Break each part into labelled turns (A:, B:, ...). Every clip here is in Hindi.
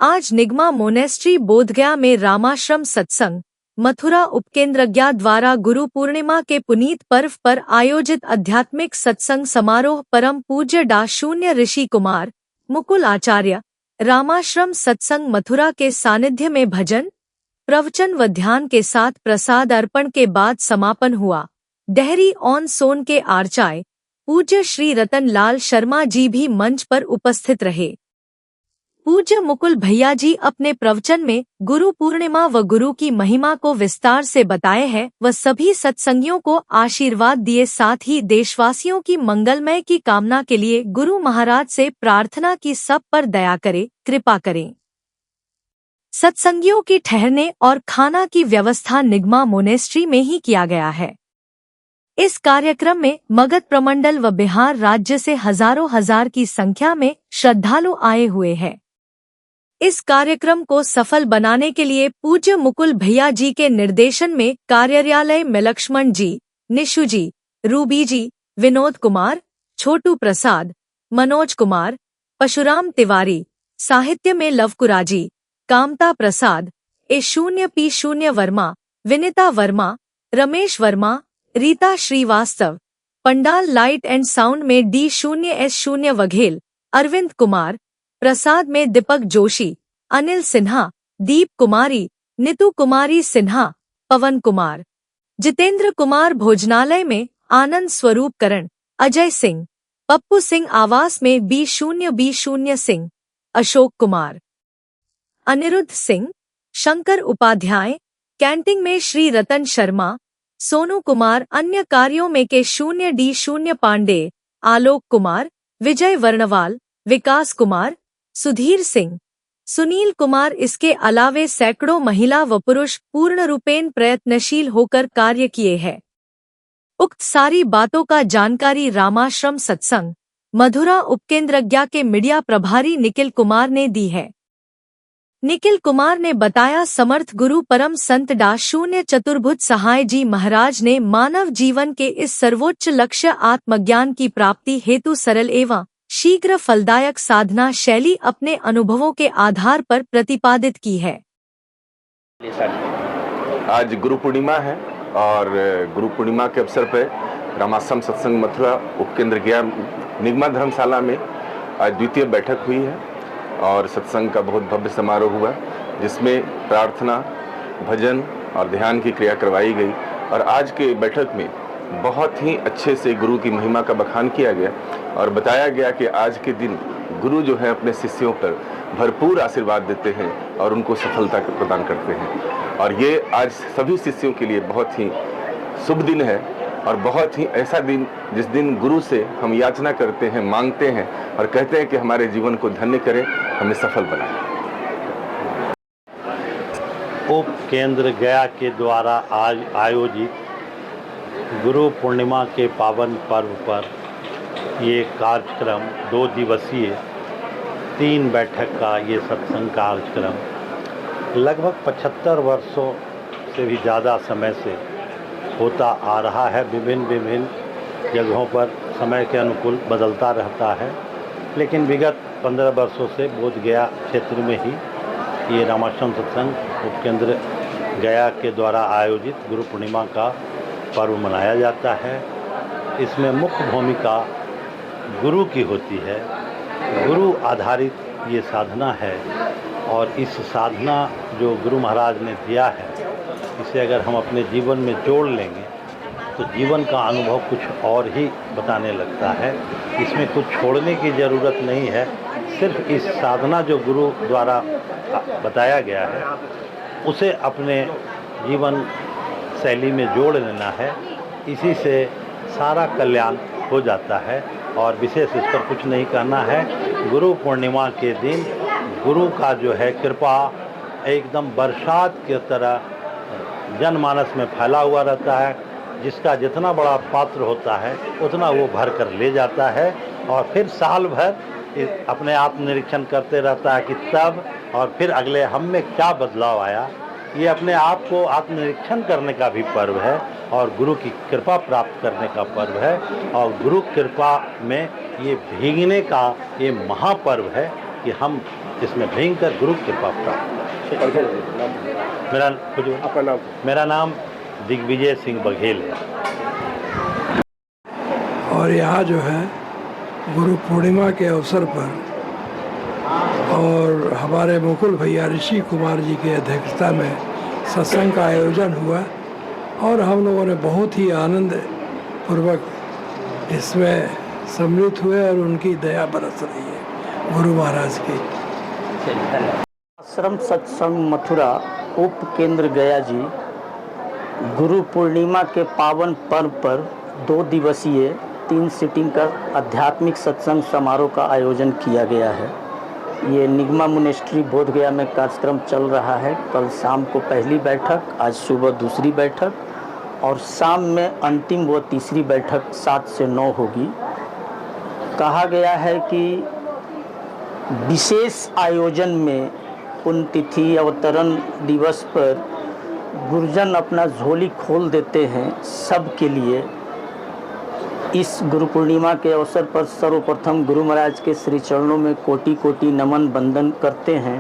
A: आज निगमा मोनेस्ट्री बोधगया में रामाश्रम सत्संग मथुरा उपकेंद्रज्ञा द्वारा गुरु पूर्णिमा के पुनीत पर्व पर आयोजित आध्यात्मिक सत्संग समारोह परम पूज्य डा शून्य ऋषि कुमार मुकुल आचार्य रामाश्रम सत्संग मथुरा के सानिध्य में भजन प्रवचन व ध्यान के साथ प्रसाद अर्पण के बाद समापन हुआ। डेहरी ऑन सोन के आचार्य पूज्य श्री रतन लाल शर्मा जी भी मंच पर उपस्थित रहे। पूज्य मुकुल भैया जी अपने प्रवचन में गुरु पूर्णिमा व गुरु की महिमा को विस्तार से बताए हैं व सभी सत्संगियों को आशीर्वाद दिए, साथ ही देशवासियों की मंगलमय की कामना के लिए गुरु महाराज से प्रार्थना की सब पर दया करे, कृपा करें। सत्संगियों की ठहरने और खाना की व्यवस्था निगमा मोनेस्ट्री में ही किया गया है। इस कार्यक्रम में मगध प्रमंडल व बिहार राज्य से हजारों हजार की संख्या में श्रद्धालु आए हुए हैं। इस कार्यक्रम को सफल बनाने के लिए पूज्य मुकुल भैया जी के निर्देशन में कार्यालय में लक्ष्मण जी, निशु जी, रूबी जी, विनोद कुमार, छोटू प्रसाद, मनोज कुमार, परशुराम तिवारी, साहित्य में लवकुराजी, Kamta Prasad, A0P0 Verma, Vinita Verma, Ramesh Verma, Rita Srivastava, pandal light and sound में D0S0 वघेल, अरविंद कुमार, प्रसाद में दीपक जोशी, अनिल सिन्हा, दीप कुमारी, नीतू कुमारी सिन्हा, पवन कुमार, जितेंद्र कुमार, भोजनालय में आनंद स्वरूप करण, अजय सिंह, पप्पू सिंह, आवास में B0B0 सिंह, अशोक कुमार, अनिरुद्ध सिंह, शंकर उपाध्याय, कैंटीन में श्री रतन शर्मा, सोनू कुमार, अन्य कार्यों में K0D0 पांडे, आलोक कुमार, विजय वर्णवाल, विकास कुमार, सुधीर सिंह, सुनील कुमार, इसके अलावे सैकड़ों महिला व पुरुष पूर्ण रूपेण प्रयत्नशील होकर कार्य किए हैं। उक्त सारी बातों का जानकारी रामाश्रम सत्संग मथुरा उपकेंद्रज्ञा के मीडिया प्रभारी निखिल कुमार ने दी है। निखिल कुमार ने बताया, समर्थ गुरु परम संत डा शून्य चतुर्भुज सहाय जी महाराज ने मानव जीवन के इस सर्वोच्च लक्ष्य आत्मज्ञान की प्राप्ति हेतु सरल एवं शीघ्र फलदायक साधना शैली अपने अनुभवों के आधार पर प्रतिपादित की है।
B: आज गुरु पूर्णिमा है और गुरु पूर्णिमा के अवसर पर रामाश्रम सत्संग मथुरा उपकेंद्रज्ञा निगमा धर्मशाला में आज द्वितीय बैठक हुई है और सत्संग का बहुत भव्य समारोह हुआ, जिसमें प्रार्थना, भजन और ध्यान की क्रिया करवाई गई। और आज के बैठक में बहुत ही अच्छे से गुरु की महिमा का बखान किया गया और बताया गया कि आज के दिन गुरु जो है अपने शिष्यों पर भरपूर आशीर्वाद देते हैं और उनको सफलता प्रदान करते हैं। और ये आज सभी शिष्यों के लिए बहुत ही शुभ दिन है और बहुत ही ऐसा दिन जिस दिन गुरु से हम याचना करते हैं, मांगते हैं और कहते हैं कि हमारे जीवन को धन्य करें, हमें सफल बनाए।
C: उप केंद्र गया के द्वारा आज आयोजित गुरु पूर्णिमा के पावन पर्व पर ये कार्यक्रम 2 दिवसीय 3 बैठक का ये सत्संग कार्यक्रम लगभग 75 वर्षों से भी ज़्यादा समय से होता आ रहा है। विभिन्न जगहों पर समय के अनुकूल बदलता रहता है, लेकिन विगत 15 वर्षों से बोधगया क्षेत्र में ही ये रामाश्रम सत्संग उपकेंद्र गया के द्वारा आयोजित गुरु पूर्णिमा का पर्व मनाया जाता है। इसमें मुख्य भूमिका गुरु की होती है। गुरु आधारित ये साधना है और इस साधना जो गुरु महाराज ने दिया है, इसे अगर हम अपने जीवन में जोड़ लेंगे तो जीवन का अनुभव कुछ और ही बताने लगता है। इसमें कुछ छोड़ने की ज़रूरत नहीं है, सिर्फ इस साधना जो गुरु द्वारा बताया गया है उसे अपने जीवन शैली में जोड़ लेना है। इसी से सारा कल्याण हो जाता है और विशेष इस पर कुछ नहीं कहना है। गुरु पूर्णिमा के दिन गुरु का जो है कृपा एकदम बरसात की तरह जनमानस में फैला हुआ रहता है। जिसका जितना बड़ा पात्र होता है उतना वो भर कर ले जाता है और फिर साल भर अपने आत्मनिरीक्षण करते रहता है कि तब और फिर अगले हम में क्या बदलाव आया। ये अपने आप को आत्मनिरीक्षण करने का भी पर्व है और गुरु की कृपा प्राप्त करने का पर्व है और गुरु कृपा में ये भीगने का ये महापर्व है। कि हम इसमें भयंकर गुरु कृपा प्राप्त करें। मेरा नाम दिग्विजय सिंह बघेल है।
D: और यहाँ जो है गुरु पूर्णिमा के अवसर पर और हमारे मुकुल भैया ऋषि कुमार जी की अध्यक्षता में सत्संग का आयोजन हुआ और हम लोगों ने बहुत ही आनंद पूर्वक इसमें सम्मिलित हुए और उनकी दया बरस रही है गुरु महाराज की।
E: आश्रम सत्संग मथुरा उप केंद्र गया जी गुरु पूर्णिमा के पावन पर्व पर 2 दिवसीय 3 सीटिंग का आध्यात्मिक सत्संग समारोह का आयोजन किया गया है। ये निगमा मोनेस्ट्री बोधगया में कार्यक्रम चल रहा है। कल शाम को पहली बैठक, आज सुबह दूसरी बैठक और शाम में अंतिम व तीसरी बैठक 7 से 9 होगी। कहा गया है कि विशेष आयोजन में पुण्यतिथि अवतरण दिवस पर गुरुजन अपना झोली खोल देते हैं सबके लिए। इस गुरु पूर्णिमा के अवसर पर सर्वप्रथम गुरु महाराज के श्री चरणों में कोटि कोटि नमन वंदन करते हैं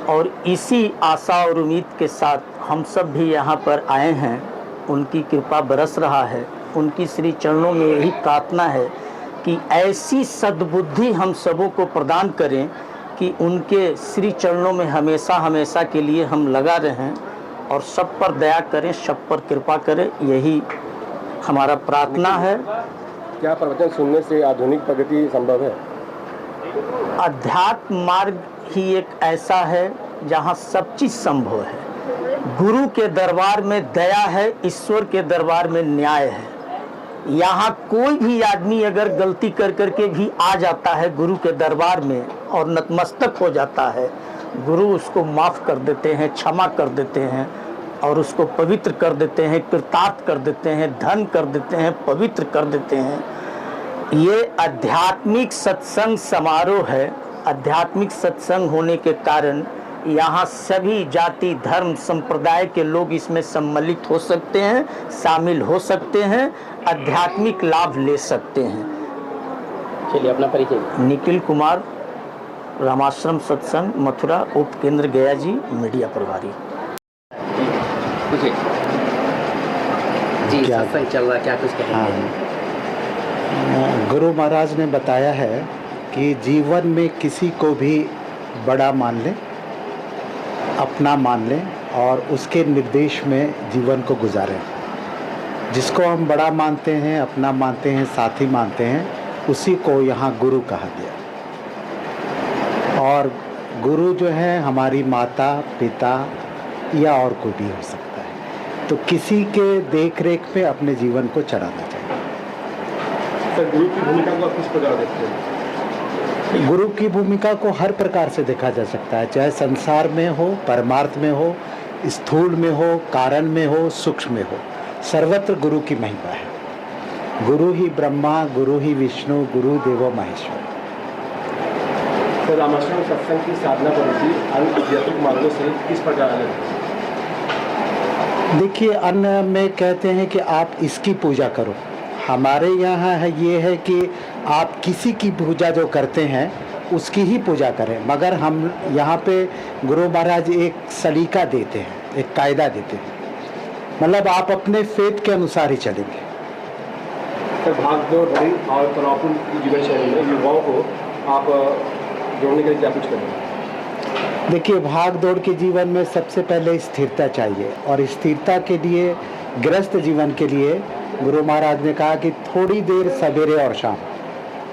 E: और इसी आशा और उम्मीद के साथ हम सब भी यहाँ पर आए हैं। उनकी कृपा बरस रहा है। उनकी श्री चरणों में यही प्रार्थना है कि ऐसी सद्बुद्धि हम सबों को प्रदान करें कि उनके श्री चरणों में हमेशा हमेशा के लिए हम लगा रहें और सब पर दया करें, सब पर कृपा करें। यही हमारा प्रार्थना है।
F: क्या प्रवचन सुनने से आधुनिक प्रगति संभव है?
E: अध्यात्म मार्ग ही एक ऐसा है जहाँ सब चीज़ संभव है। गुरु के दरबार में दया है, ईश्वर के दरबार में न्याय है। यहाँ कोई भी आदमी अगर गलती कर करके भी आ जाता है गुरु के दरबार में और नतमस्तक हो जाता है, गुरु उसको माफ़ कर देते हैं, क्षमा कर देते हैं और उसको पवित्र कर देते हैं, कृतार्थ कर देते हैं, धन कर देते हैं, पवित्र कर देते हैं। ये आध्यात्मिक सत्संग समारोह है। आध्यात्मिक सत्संग होने के कारण यहाँ सभी जाति धर्म संप्रदाय के लोग इसमें सम्मिलित हो सकते हैं, शामिल हो सकते हैं, आध्यात्मिक लाभ ले सकते हैं।
F: चलिए अपना परिचय।
E: निखिल कुमार, रामाश्रम सत्संग मथुरा उप केंद्र गया जी, मीडिया प्रभारी।
F: जी सत्संग चल रहा है, क्या कुछ कहेंगे?
G: गुरु महाराज ने बताया है कि जीवन में किसी को भी बड़ा मान लें, अपना मान लें और उसके निर्देश में जीवन को गुजारें। जिसको हम बड़ा मानते हैं, अपना मानते हैं, साथी मानते हैं, उसी को यहाँ गुरु कहा गया। और गुरु जो है हमारी माता पिता या और कोई भी हो सकता है। तो किसी के देख रेख में अपने जीवन को चलाना चाहिए।
F: सर, गुरु की भूमिका को आप किस प्रकार देखते हैं?
G: गुरु की भूमिका को हर प्रकार से देखा जा सकता है, चाहे संसार में हो, परमार्थ में हो, स्थूल में हो, कारण में हो, सूक्ष्म में हो, सर्वत्र गुरु की महिमा है। गुरु ही ब्रह्मा, गुरु ही विष्णु, गुरु देवो महेश्वर।
F: सर, रामाश्रम सत्संग की साधना पद्धति अन्य आध्यात्मिक मार्गों से किस प्रकार अलग है?
G: देखिए, अन्य में कहते हैं कि आप इसकी पूजा करो। हमारे यहाँ है ये है कि आप किसी की पूजा जो करते हैं उसकी ही पूजा करें, मगर हम यहाँ पे गुरु महाराज एक सलीका देते हैं, एक कायदा देते हैं, मतलब आप अपने फेथ के अनुसार ही चलेंगे।
F: सर, भागदौड़ भरी और तनावपूर्ण जीवन शैली में युवाओं को आप जोड़ने के लिए क्या कुछ करेंगे?
G: देखिए, भाग दौड़ के जीवन में सबसे पहले स्थिरता चाहिए और स्थिरता के लिए गृहस्थ जीवन के लिए गुरु महाराज ने कहा कि थोड़ी देर सवेरे और शाम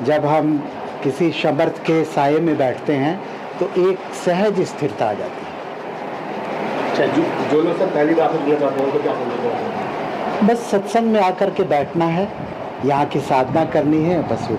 G: जब हम किसी समर्थ के साये में बैठते हैं तो एक सहज स्थिरता आ जाती है।
F: अच्छा, जो लोग सर पहली बार जुड़ना चाहते हैं तो क्या समझते हैं?
G: बस सत्संग में आकर के बैठना है, यहाँ की साधना करनी है, बस वो